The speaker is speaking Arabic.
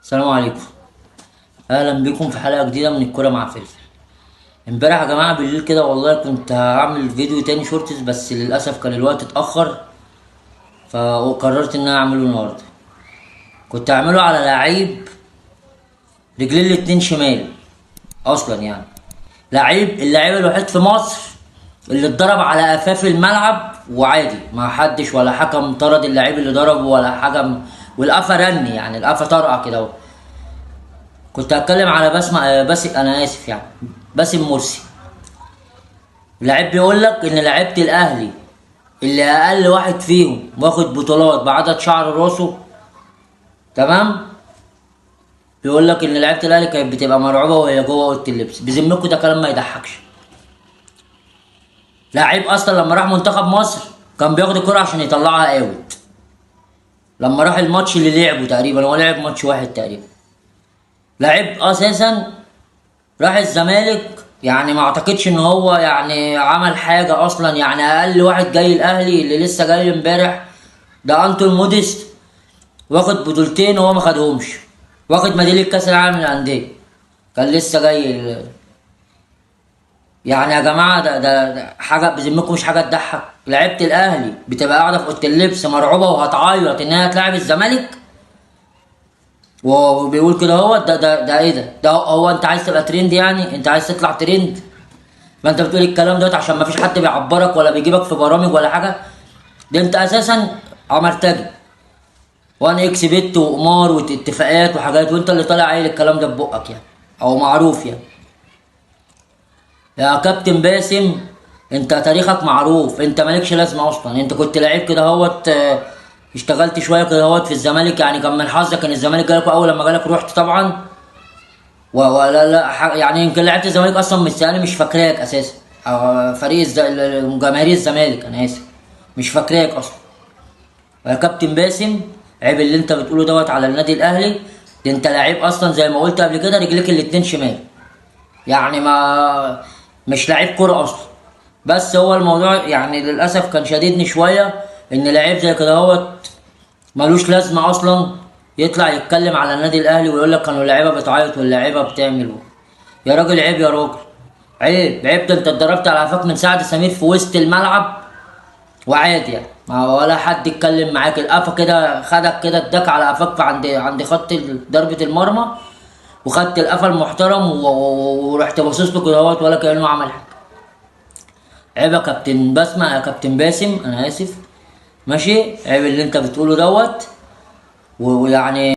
السلام عليكم. اهلا بكم في حلقه جديده من الكوره مع فلفل. امبارح يا جماعه بالليل كده والله كنت هعمل فيديو تاني شورتس، بس للاسف كان الوقت اتاخر فقررت ان انا اعمله النهارده. كنت هعمله على لعيب رجلين الاتنين شمال اصلا، يعني اللعيب الوحيد في مصر اللي اتضرب على قفاه في الملعب وعادي ما حدش ولا حكم طرد اللعيب اللي ضربه ولا حكم، والقفا رني، يعني القفا طرقع كده اهو. كنت هتكلم على باسم، انا اسف يعني، باسم مرسي. لعيب بيقول لك ان لعيبه الاهلي اللي اقل واحد فيهم واخد بطولات بعدد شعر راسه، تمام، بيقول لك ان لعيبه الاهلي كانت بتبقى مرعوبه وهي جوه اوضه اللبس. بذمكم ده كلام ما يضحكش. لعيب اصلا لما راح منتخب مصر كان بياخد الكرة عشان يطلعها اوت. لما راح الماتش اللي لعبه تقريبا، هو لعب ماتش واحد تقريبا، لعيب اساسا راح الزمالك، يعني ما اعتقدش ان هو يعني عمل حاجه اصلا. يعني اقل واحد جاي الاهلي اللي لسه جاي امبارح ده انتون موديست، واخد بطولتين وهو ما خدهمش، واخد ميداليه كاس العالم للانديه، كان لسه جاي يعني يا جماعه ده حاجه بذمكم، مش حاجه تضحك. لعيبه الاهلي بتبقى قاعده في اوضه اللبس مرعوبه وهتعيط انها تلعب الزمالك، وبيقول كده هو ده ايه ده هو انت عايز تبقى ترند؟ يعني انت عايز تطلع ترند؟ ما انت بتقول الكلام دوت عشان ما فيش حد بيعبرك ولا بيجيبك في برامج ولا حاجه. ده انت اساسا عمرتجي وانا اكس بت وقمار واتفاقات وحاجات، وانت اللي طالع عايل الكلام ده ببقك يعني، او معروف يعني. يا كابتن باسم، انت تاريخك معروف، انت مالكش لازمه اصلا. انت كنت لعيب كده هوت، اشتغلت شويه كده هوت في الزمالك، يعني كان من حظك ان الزمالك جالك، اول لما جالك رحت طبعا. ولا لا يعني يمكن لعيبه الزمالك اصلا مش فاكراك اساسا. فريق جماهير الزمالك انا اسف، مش فاكراك اصلا. يا كابتن باسم، عيب اللي انت بتقوله دوت على النادي الاهلي. ده انت لعيب اصلا زي ما قلت قبل كده رجليك الاتنين شمال، يعني ما مش لعيب كوره اصلا. بس هو الموضوع يعني للاسف كان شديدني شويه ان لعيب زي كده هوت ملوش لازمه اصلا يطلع يتكلم على النادي الاهلي ويقول لك كانوا اللعيبه بتعيط واللعيبه بتعمل. يا راجل عيب، يا راجل عيب. ده انت اتدربت على قفاك من سعد سمير في وسط الملعب وعادي يعني، ما ولا حد يتكلم معاك. القفا كده خدك كده اداك على قفاك في عند خط ضربة المرمى، وخدت القفا المحترم ورحت باصص له كده اهوت ولا كأنه عمل حاجة. عيب يا كابتن بسمة، يا كابتن باسم انا اسف. ماشي، عيب اللي انت بتقوله دوت ويعني